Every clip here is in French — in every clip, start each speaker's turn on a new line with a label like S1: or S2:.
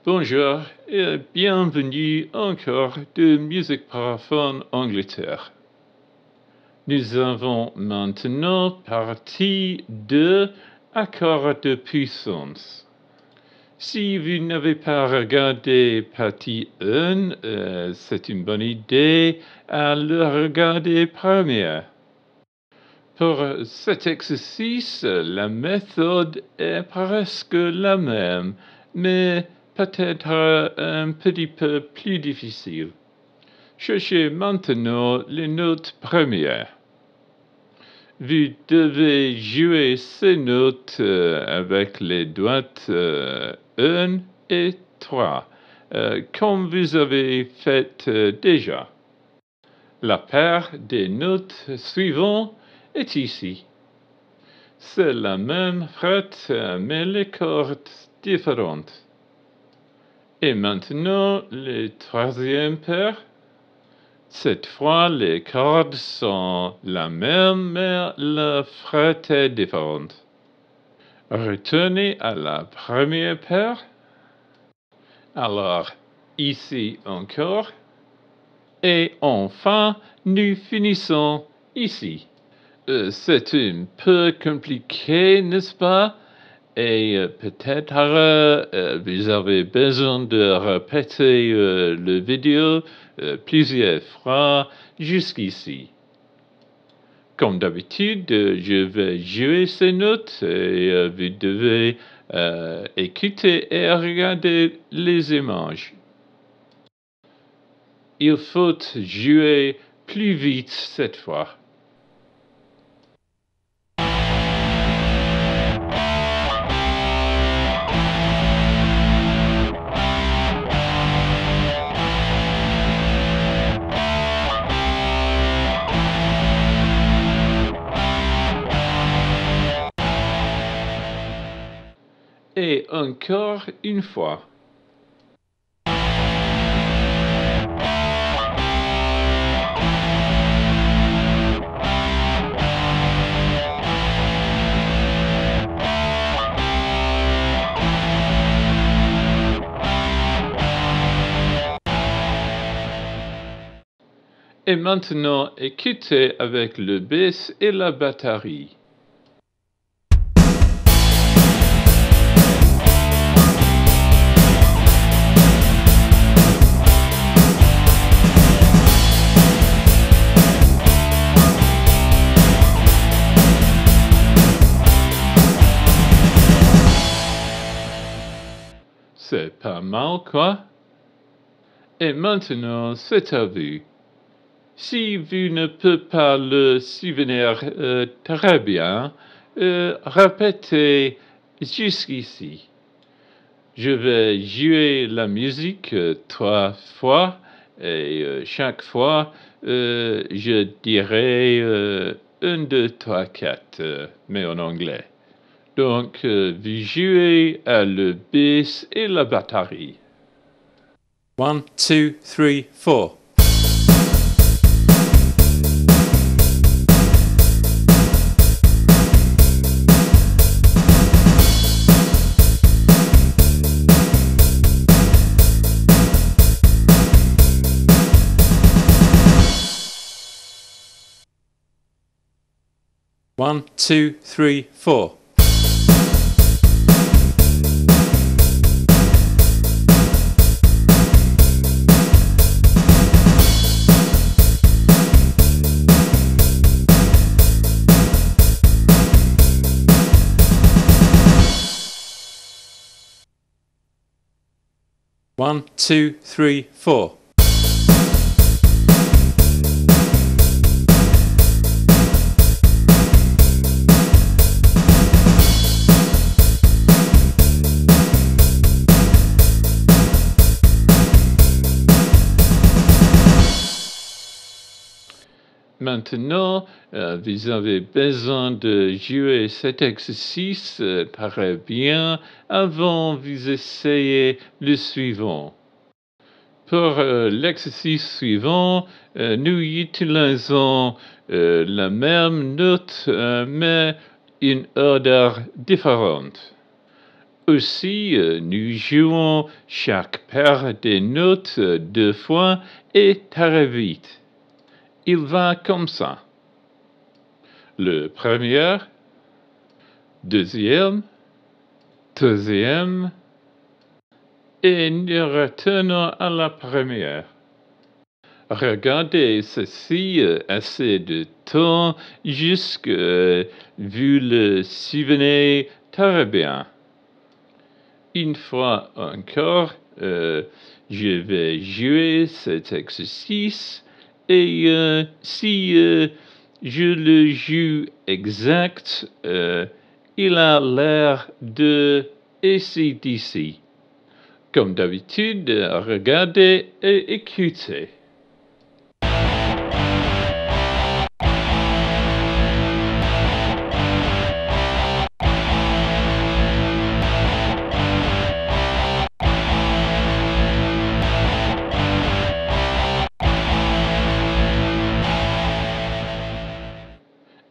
S1: Bonjour et bienvenue encore de Musique Paraphone Angleterre. Nous avons maintenant partie 2 accords de puissance. Si vous n'avez pas regardé partie 1, c'est une bonne idée à le regarder première. Pour cet exercice, la méthode est presque la même, mais peut-être un petit peu plus difficile. Cherchez maintenant les notes premières. Vous devez jouer ces notes avec les doigts 1 et 3, comme vous avez fait déjà. La paire des notes suivantes est ici. C'est la même frette, mais les cordes différentes. Et maintenant, les troisième paire. Cette fois, les cordes sont la même, mais la frette est différente. Retournez à la première paire. Alors, ici encore. Et enfin, nous finissons ici. C'est un peu compliqué, n'est-ce pas? Et peut-être vous avez besoin de répéter la vidéo plusieurs fois jusqu'ici. Comme d'habitude, je vais jouer ces notes et vous devez écouter et regarder les images. Il faut jouer plus vite cette fois. Et encore une fois. Et maintenant, écoutez avec le bass et la batterie. C'est pas mal, quoi? Et maintenant, c'est à vous. Si vous ne pouvez pas le souvenir très bien, répétez jusqu'ici. Je vais jouer la musique 3 fois et chaque fois, je dirai 1, 2, 3, 4, mais en anglais. Donc, vous jouez à le bass et la batterie. 1, 2, 3, 4. One, two, three, four. One, two, three, four. Maintenant, vous avez besoin de jouer cet exercice très bien avant vous essayez le suivant. Pour l'exercice suivant, nous utilisons la même note, mais une ordre différente. Aussi, nous jouons chaque paire des notes 2 fois et très vite. Il va comme ça. Le premier, deuxième, troisième, et nous retournons à la première. Regardez ceci assez de temps jusqu'à vous le souvenez très bien. Une fois encore, je vais jouer cet exercice et si je le joue exact, il a l'air de AC/DC. Comme d'habitude, regardez et écoutez.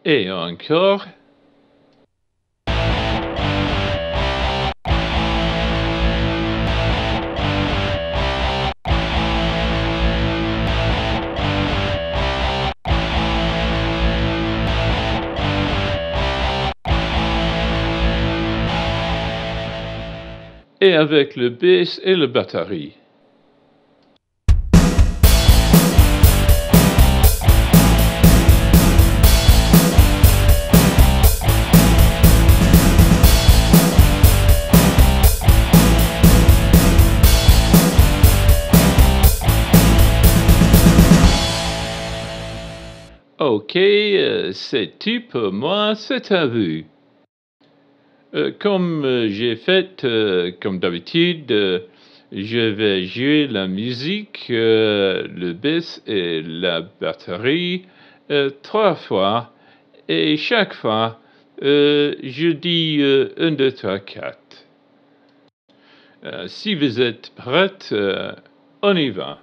S1: Et encore. Et avec le bass et la batterie. Ok, c'est tout pour moi, c'est à vous. Comme j'ai fait, comme d'habitude, je vais jouer la musique, le bass et la batterie 3 fois. Et chaque fois, je dis 1, 2, 3, 4. Si vous êtes prêts, on y va.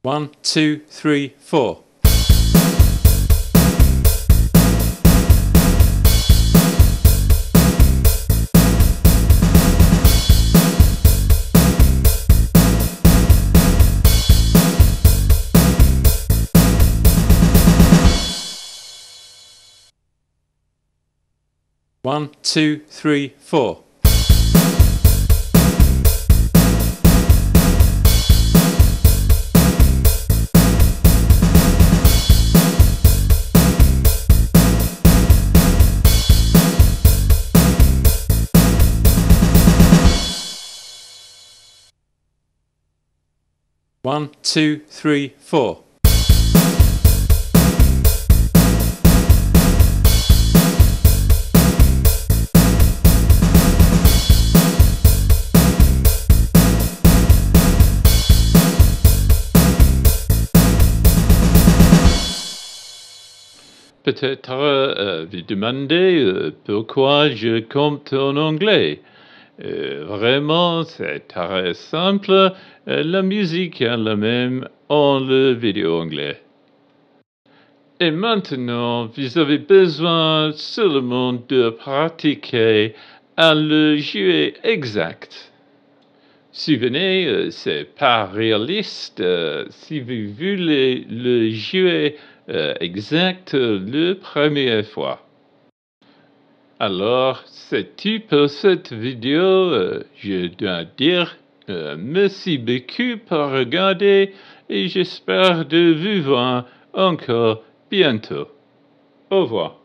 S2: 1, 2, 3, 4. One, two, three, four. One, two, three, four.
S1: Peut-être vous demandez pourquoi je compte en anglais. Vraiment, c'est très simple. La musique est la même en le vidéo anglais. Et maintenant, vous avez besoin seulement de pratiquer à le jouer exact. Souvenez, c'est pas réaliste. Si vous voulez le jouer exact la première fois. Alors, c'est tout pour cette vidéo. Je dois dire merci beaucoup pour regarder et j'espère de vous voir encore bientôt. Au revoir.